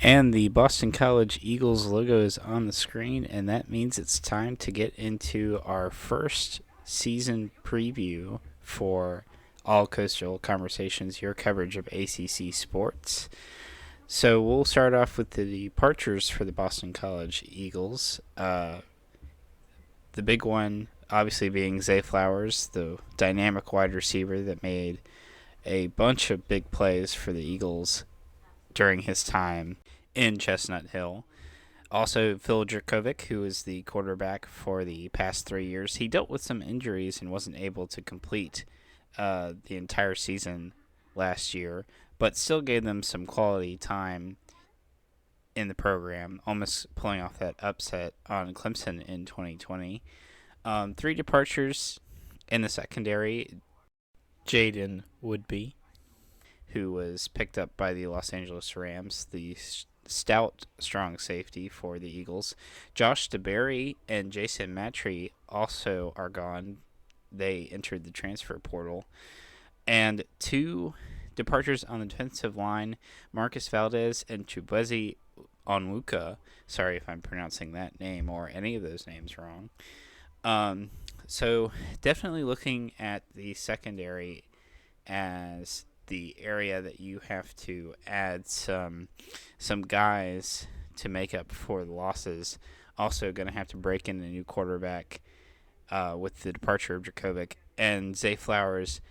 And the Boston College Eagles logo is on the screen, and that means it's time to get into our first season preview for All Coastal Conversations, your coverage of ACC sports. So we'll start off with the departures for the Boston College Eagles. The big one, obviously, being Zay Flowers, the dynamic wide receiver that made a bunch of big plays for the Eagles during his time in Chestnut Hill. Also, Phil Dracovic, who is the quarterback for the past 3 years, he dealt with some injuries and wasn't able to complete the entire season last year, but still gave them some quality time in the program, almost pulling off that upset on Clemson in 2020. Three departures in the secondary. Jaden Woodby, who was picked up by the Los Angeles Rams, the stout, strong safety for the Eagles. Josh DeBerry and Jason Matry also are gone. They entered the transfer portal. And two departures on the defensive line, Marcus Valdez and Chukwueze Onwuka. Sorry if I'm pronouncing that name or any of those names wrong. Um, so definitely looking at the secondary as the area that you have to add some guys to make up for the losses. Also, going to have to break in a new quarterback with the departure of Dracovic and Zay Flowers.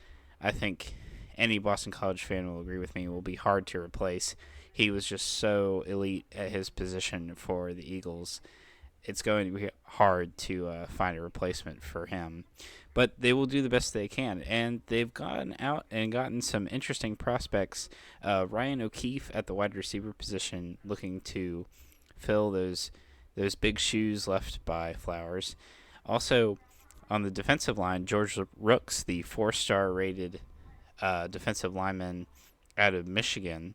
I think any Boston College fan will agree with me. Will be hard to replace. He was just so elite at his position for the Eagles. It's going to be hard to find a replacement for him. But they will do the best they can. And they've gone out and gotten some interesting prospects. Ryan O'Keefe at the wide receiver position, looking to fill those big shoes left by Flowers. Also, on the defensive line, George Rooks, the four-star rated defensive lineman out of Michigan,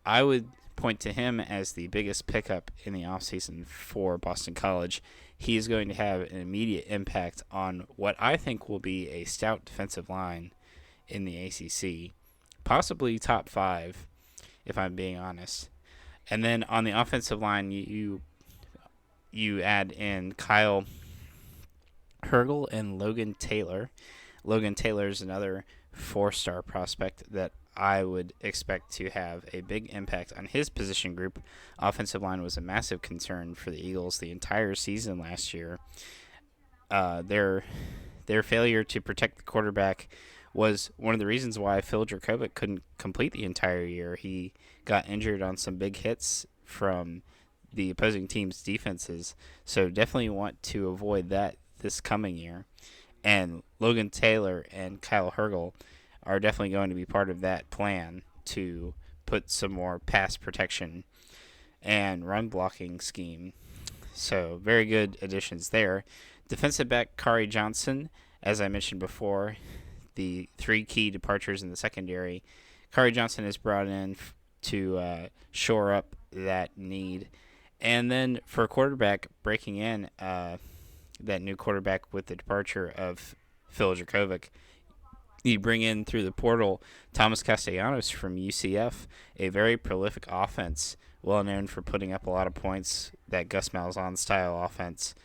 I would point to him as the biggest pickup in the offseason for Boston College. He is going to have an immediate impact on what I think will be a stout defensive line in the ACC, possibly top five, if I'm being honest. And then on the offensive line, you add in Kyle Hergel and Logan Taylor. Logan Taylor is another four-star prospect that I would expect to have a big impact on his position group. Offensive line was a massive concern for the Eagles the entire season last year. Their failure to protect the quarterback was one of the reasons why Phil Dracovic couldn't complete the entire year. He got injured on some big hits from the opposing team's defenses, so definitely want to avoid that this coming year. And Logan Taylor and Kyle Hergel are definitely going to be part of that plan to put some more pass protection and run blocking scheme. So, very good additions there. Defensive back Kari Johnson, as I mentioned before, the three key departures in the secondary. Kari Johnson is brought in to shore up that need. And then for a quarterback, breaking in that new quarterback with the departure of Phil Dracovic, you bring in through the portal Thomas Castellanos from UCF, a very prolific offense, well known for putting up a lot of points, that Gus Malzahn style offense.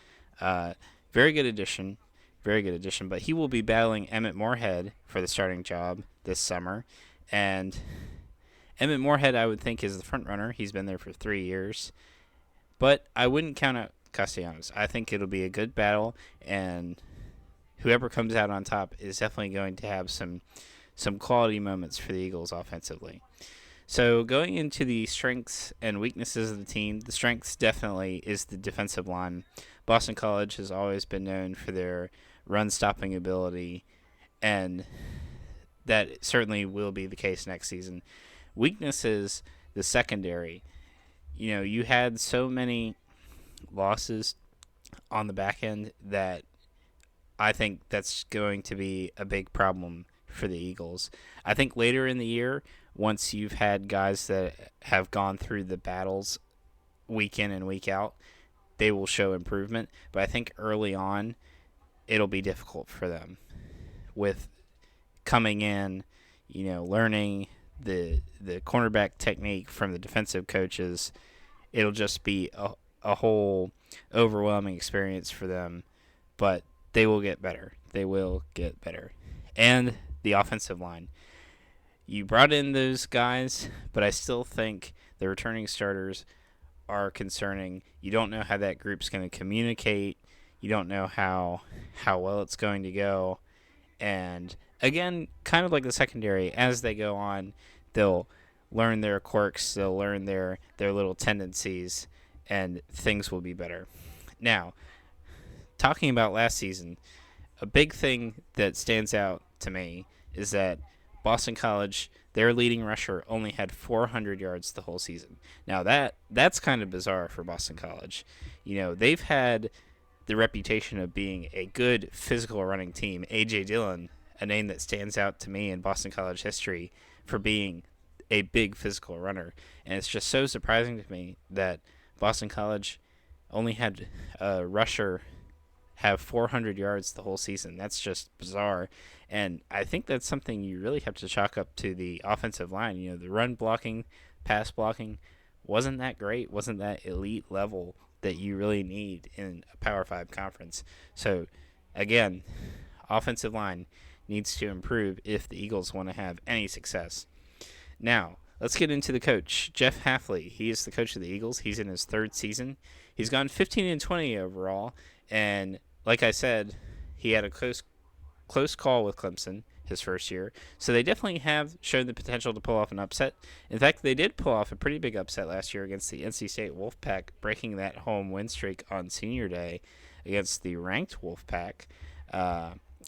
Very good addition, very good addition. But he will be battling Emmett Moorhead for the starting job this summer, and Emmett Moorhead, I would think, is the front runner. He's been there for 3 years, but I wouldn't count out Castellanos. I think it'll be a good battle, and whoever comes out on top is definitely going to have some quality moments for the Eagles offensively. So going into the strengths and weaknesses of the team, the strengths definitely is the defensive line. Boston College has always been known for their run-stopping ability, and that certainly will be the case next season. Weaknesses, the secondary. You had so many losses on the back end that I think that's going to be a big problem for the Eagles. I think later in the year, once you've had guys that have gone through the battles week in and week out, they will show improvement. But I think early on, it'll be difficult for them with coming in, learning the cornerback technique from the defensive coaches, it'll just be a whole overwhelming experience for them. But they will get better. They will get better. And the offensive line. You brought in those guys, but I still think the returning starters are concerning. You don't know how that group's going to communicate. You don't know how well it's going to go. And again, kind of like the secondary, as they go on, they'll learn their quirks, they'll learn their little tendencies, and things will be better. Now, talking about last season, a big thing that stands out to me is that Boston College, their leading rusher, only had 400 yards the whole season. Now that's kind of bizarre for Boston College. You know, they've had the reputation of being a good physical running team. A.J. Dillon, a name that stands out to me in Boston College history for being a big physical runner. And it's just so surprising to me that Boston College only had a rusher have 400 yards the whole season. That's just bizarre. And I think that's something you really have to chalk up to the offensive line. You know, the run blocking, pass blocking wasn't that great, wasn't that elite level that you really need in a Power 5 conference. So, again, offensive line needs to improve if the Eagles want to have any success. Now, let's get into the coach, Jeff Hafley. He is the coach of the Eagles. He's in his third season. He's gone 15-20 overall, and like I said, he had a close call with Clemson his first year. So they definitely have shown the potential to pull off an upset. In fact, they did pull off a pretty big upset last year against the NC State Wolfpack, breaking that home win streak on Senior Day against the ranked Wolfpack.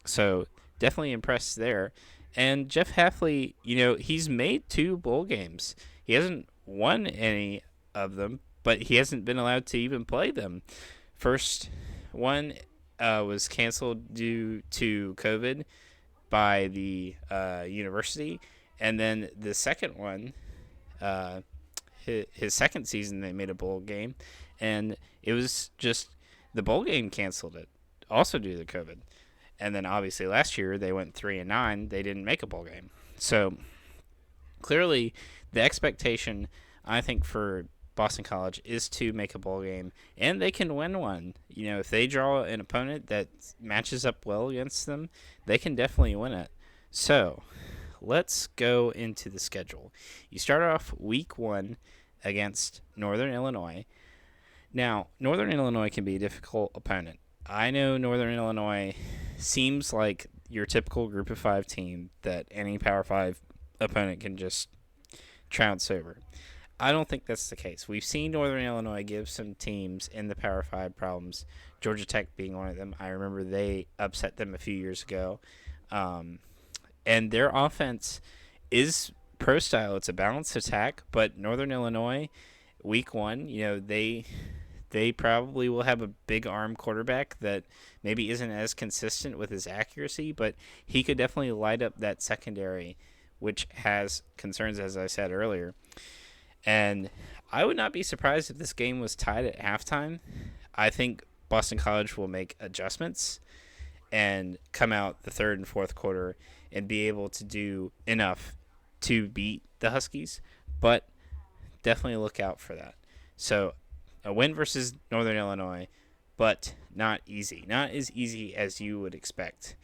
So definitely impressed there. And Jeff Hafley, you know, he's made 2 bowl games. He hasn't won any of them, but he hasn't been allowed to even play them. First one was canceled due to COVID by the university, and then the second one, his second season, they made a bowl game, and it was just the bowl game canceled it, also due to COVID. And then obviously last year they went 3-9. They didn't make a bowl game, so clearly the expectation, I think, for Boston College is to make a bowl game, and they can win one. You know, if they draw an opponent that matches up well against them, they can definitely win it. So, let's go into the schedule. You start off week 1 against Northern Illinois. Now, Northern Illinois can be a difficult opponent. I know Northern Illinois seems like your typical Group of 5 team that any Power 5 opponent can just trounce over. I don't think that's the case. We've seen Northern Illinois give some teams in the Power 5 problems, Georgia Tech being one of them. I remember they upset them a few years ago. And their offense is pro style. It's a balanced attack, but Northern Illinois, week 1, you know, they probably will have a big arm quarterback that maybe isn't as consistent with his accuracy, but he could definitely light up that secondary, which has concerns, as I said earlier. And I would not be surprised if this game was tied at halftime. I think Boston College will make adjustments and come out the third and fourth quarter and be able to do enough to beat the Huskies, but definitely look out for that. So a win versus Northern Illinois, but not easy. Not as easy as you would expect.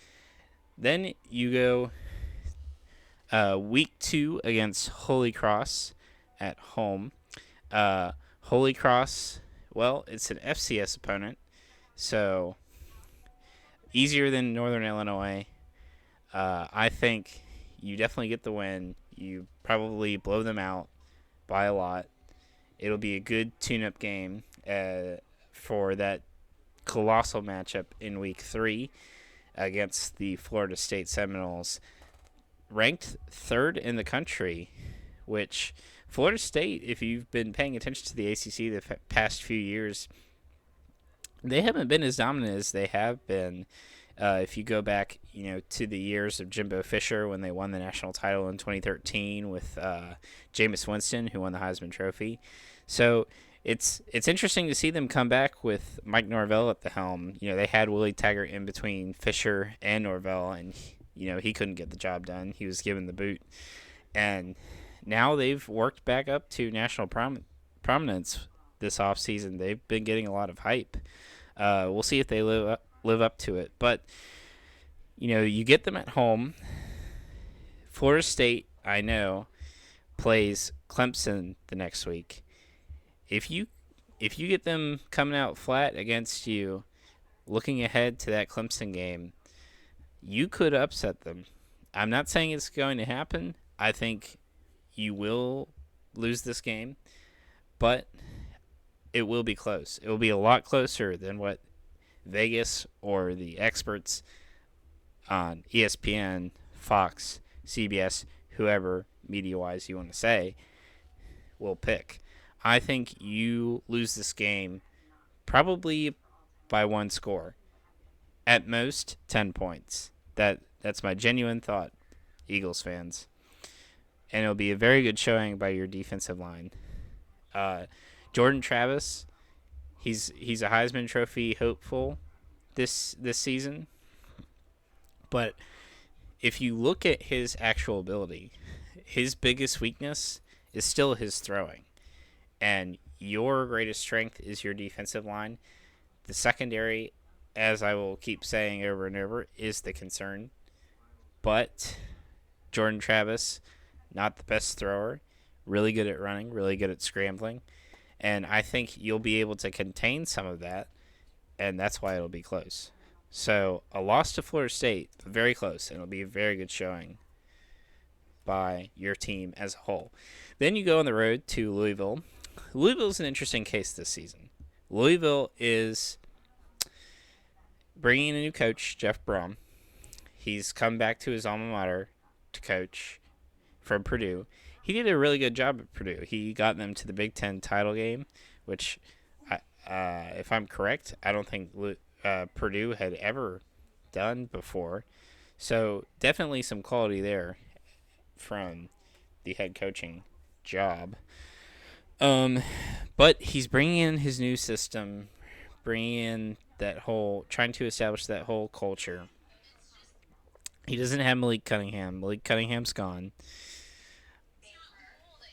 Then you go week 2 against Holy Cross at home. Holy Cross, well, it's an FCS opponent, so easier than Northern Illinois. I think you definitely get the win. You probably blow them out by a lot. It'll be a good tune-up game for that colossal matchup in week 3 against the Florida State Seminoles, ranked 3rd in the country, which Florida State, if you've been paying attention to the ACC the past few years, they haven't been as dominant as they have been. If you go back, you know, to the years of Jimbo Fisher when they won the national title in 2013 with Jameis Winston, who won the Heisman Trophy. So it's interesting to see them come back with Mike Norvell at the helm. You know, they had Willie Taggart in between Fisher and Norvell, and you know he couldn't get the job done. He was given the boot. And now they've worked back up to national prominence this offseason. They've been getting a lot of hype. We'll see if they live up to it. But, you get them at home. Florida State, I know, plays Clemson the next week. If you get them coming out flat against you, looking ahead to that Clemson game, you could upset them. I'm not saying it's going to happen. I think you will lose this game, but it will be close. It will be a lot closer than what Vegas or the experts on ESPN, Fox, CBS, whoever media-wise you want to say, will pick. I think you lose this game probably by one score. At most, 10 points. That's my genuine thought, Eagles fans. And it'll be a very good showing by your defensive line. Jordan Travis, he's a Heisman Trophy hopeful this season. But if you look at his actual ability, his biggest weakness is still his throwing. And your greatest strength is your defensive line. The secondary, as I will keep saying over and over, is the concern. But Jordan Travis, not the best thrower, really good at running, really good at scrambling. And I think you'll be able to contain some of that, and that's why it'll be close. So a loss to Florida State, very close, and it'll be a very good showing by your team as a whole. Then you go on the road to Louisville. Louisville's an interesting case this season. Louisville is bringing in a new coach, Jeff Brom. He's come back to his alma mater to coach from Purdue. He did a really good job at Purdue. He got them to the Big Ten title game, which, if I'm correct, I don't think Purdue had ever done before. So definitely some quality there from the head coaching job. But he's bringing in his new system, bringing in trying to establish that whole culture. He doesn't have Malik Cunningham. Malik Cunningham's gone.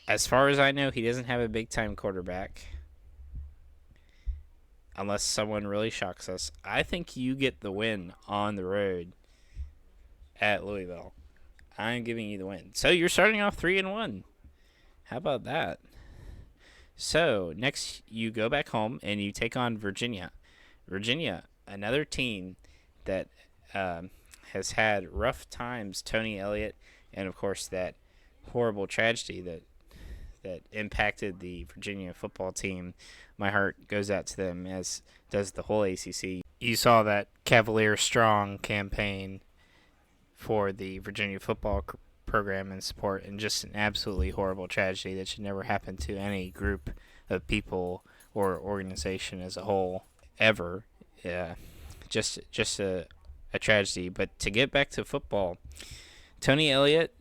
As far as I know, he doesn't have a big-time quarterback. Unless someone really shocks us. I think you get the win on the road at Louisville. I'm giving you the win. So you're starting off 3-1. How about that? So next you go back home and you take on Virginia. Virginia, another team that has had rough times. Tony Elliott, and of course that horrible tragedy that impacted the Virginia football team. My heart goes out to them, as does the whole ACC. You saw that Cavalier Strong campaign for the Virginia football program and support, and just an absolutely horrible tragedy that should never happen to any group of people or organization as a whole ever. Yeah, just a tragedy. But to get back to football, Tony Elliott,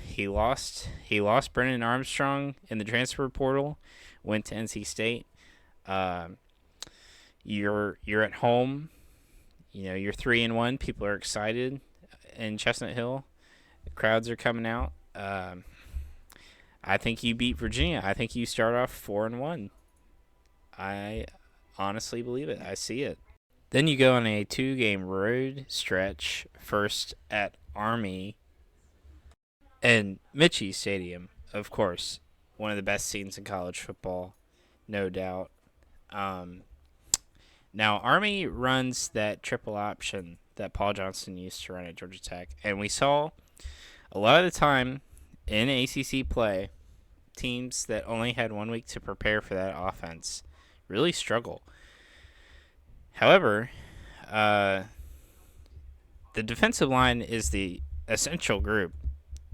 he lost Brennan Armstrong in the transfer portal, went to NC State. You're at home. You're 3-1. People are excited in Chestnut Hill. The crowds are coming out. I think you beat Virginia. I think you start off 4-1. I honestly believe it. I see it. Then you go on a 2-game road stretch. First at Army and Michie Stadium, of course, one of the best scenes in college football, no doubt. Now, Army runs that triple option that Paul Johnson used to run at Georgia Tech, and we saw a lot of the time in ACC play, teams that only had 1 week to prepare for that offense really struggle. However, the defensive line is the essential group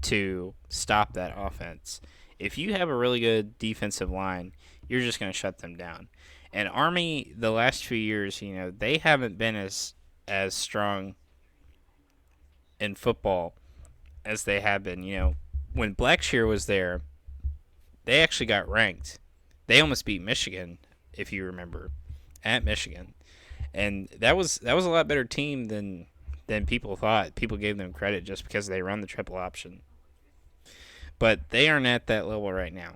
to stop that offense. If you have a really good defensive line, you're just going to shut them down. And Army, the last few years, they haven't been as strong in football as they have been. When Blackshear was there, they actually got ranked. They almost beat Michigan, if you remember, at Michigan. And that was a lot better team than people thought. People gave them credit just because they run the triple option. but they aren't at that level right now.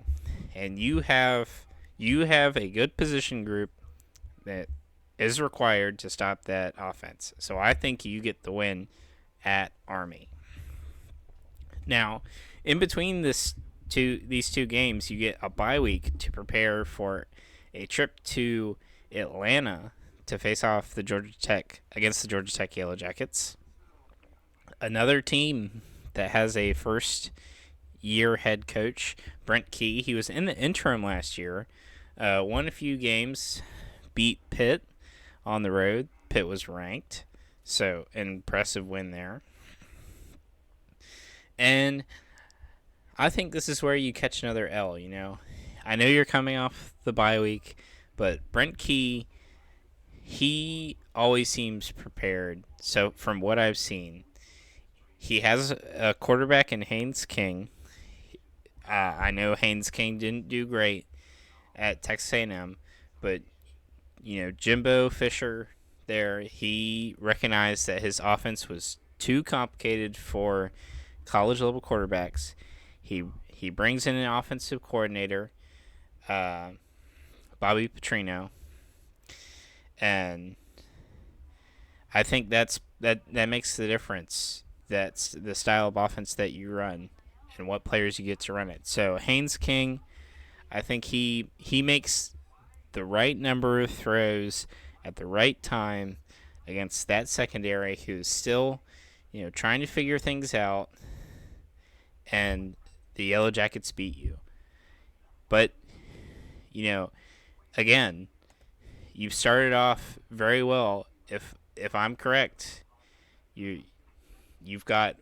And you have a good position group that is required to stop that offense. So I think you get the win at Army. Now, in between these two games, you get a bye week to prepare for a trip to Atlanta to face off the Georgia Tech against the Georgia Tech Yellow Jackets. Another team that has a first year head coach, Brent Key. He was in the interim last year, won a few games, beat Pitt on the road. Pitt was ranked, so an impressive win there. And I think this is where you catch another L. I know you're coming off the bye week, but Brent Key, he always seems prepared. So from what I've seen, he has a quarterback in Haynes King. I know Haynes King didn't do great at Texas A&M, but Jimbo Fisher there, he recognized that his offense was too complicated for college level quarterbacks. He brings in an offensive coordinator, Bobby Petrino, and I think that makes the difference. That's the style of offense that you run and what players you get to run it. So Haynes King, I think he makes the right number of throws at the right time against that secondary who's still, trying to figure things out, and the Yellow Jackets beat you. But, again, you've started off very well. If I'm correct, you've got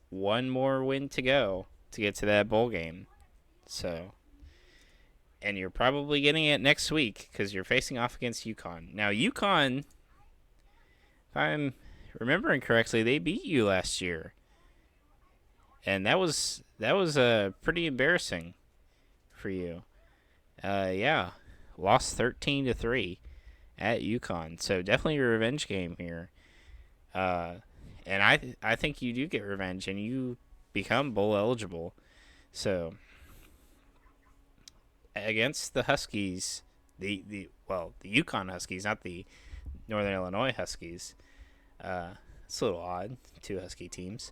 one more win to go to get to that bowl game. So, and you're probably getting it next week because you're facing off against UConn. Now, UConn, if I'm remembering correctly, they beat you last year, and that was pretty embarrassing for you. Yeah, lost 13-3 at UConn. So definitely a revenge game here. And I think you do get revenge and you become bowl eligible. So against the Huskies, the UConn Huskies, not the Northern Illinois Huskies. It's a little odd, two Husky teams.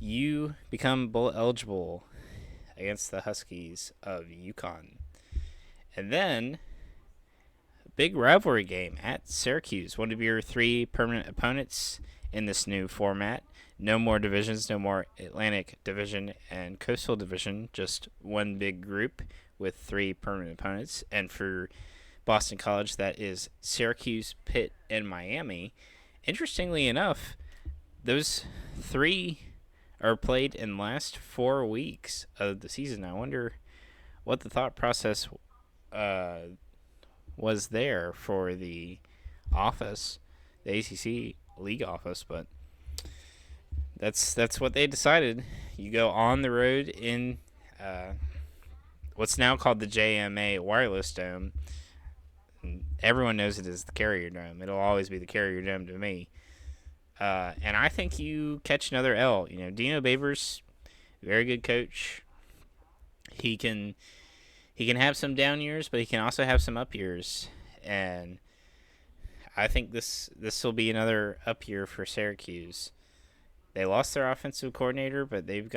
You become bowl eligible against the Huskies of UConn. And then, big rivalry game at Syracuse, one of your three permanent opponents in this new format. No more divisions, no more Atlantic Division and Coastal Division, just one big group with three permanent opponents. And for Boston College, that is Syracuse, Pitt, and Miami. Interestingly enough, those three are played in the last 4 weeks of the season. I wonder what the thought process was there for the office, the ACC league office, but that's what they decided. You go on the road in what's now called the JMA Wireless Dome. Everyone knows it as the Carrier Dome. It'll always be the Carrier Dome to me. And I think you catch another L. Dino Babers, very good coach. He can have some down years, but he can also have some up years. And I think this will be another up year for Syracuse. They lost their offensive coordinator, but they've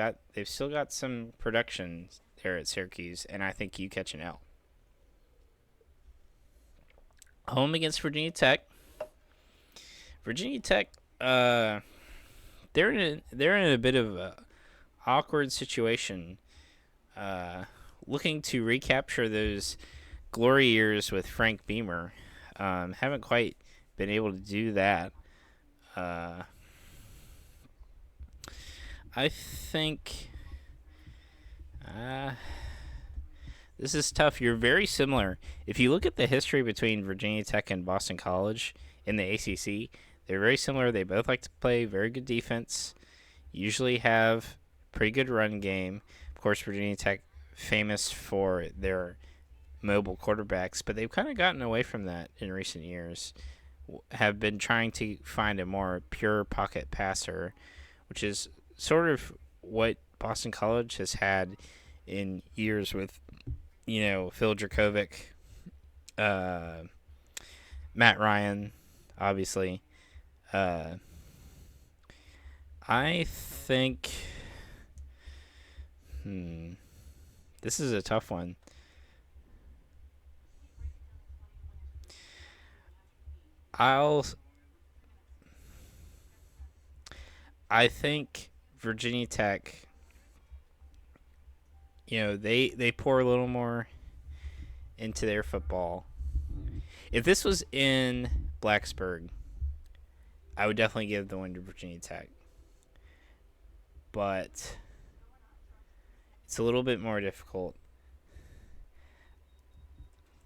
still got some production there at Syracuse, and I think you catch an L. Home against Virginia Tech. Virginia Tech, they're in a bit of a awkward situation, looking to recapture those glory years with Frank Beamer. Haven't quite been able to do that. I think this is tough. You're very similar. If you look at the history between Virginia Tech and Boston College in the ACC, they're very similar. They both like to play very good defense, usually have pretty good run game. Of course, Virginia Tech famous for their mobile quarterbacks, but they've kind of gotten away from that in recent years. Have been trying to find a more pure pocket passer, which is sort of what Boston College has had in years with, Phil Dracovic, uh, Matt Ryan, obviously. Uh, I think, this is a tough one. I'll, I think Virginia Tech, they pour a little more into their football. If this was in Blacksburg, I would definitely give the win to Virginia Tech. But it's a little bit more difficult.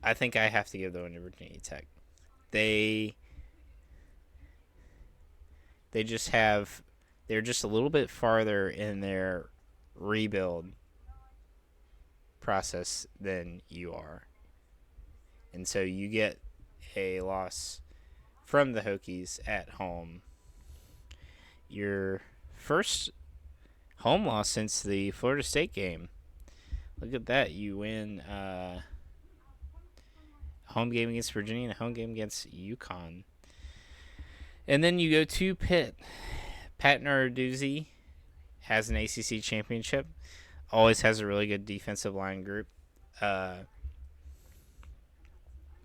I think I have to give the win to Virginia Tech. They they just have they're just a little bit farther in their rebuild process than you are. And so you get a loss from the Hokies at home. Your first home loss since the Florida State game. Look at that. You win home game against Virginia and a home game against UConn. And then you go to Pitt. Pat Narduzzi has an ACC championship. Always has a really good defensive line group. And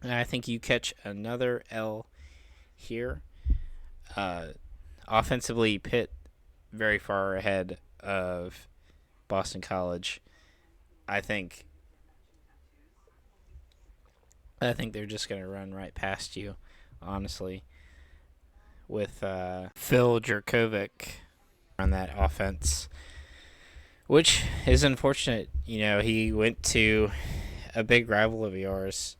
I think you catch another L here. Offensively, Pitt very far ahead of Boston College. I think they're just going to run right past you, honestly, with Phil Jurkovec on that offense, which is unfortunate. He went to a big rival of yours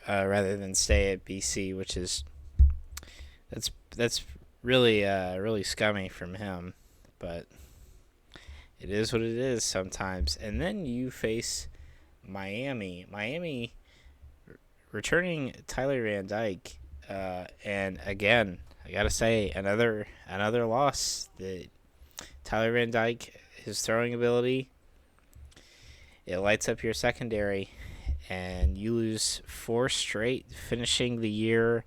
rather than stay at BC, which is that's really scummy from him, but it is what it is sometimes. And then you face Miami. Miami returning Tyler Van Dyke, and again, I gotta say another loss. That Tyler Van Dyke, his throwing ability, it lights up your secondary, and you lose 4 straight, finishing the year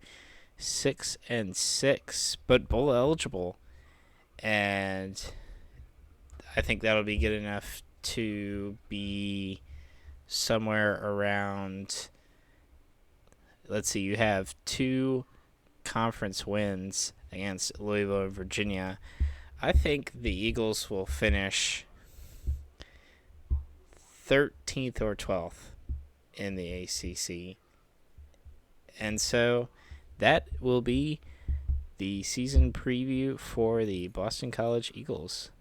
6-6, but bowl eligible, and I think that'll be good enough to be somewhere around. Let's see, you have 2 conference wins against Louisville and Virginia. I think the Eagles will finish 13th or 12th in the ACC. And so that will be the season preview for the Boston College Eagles.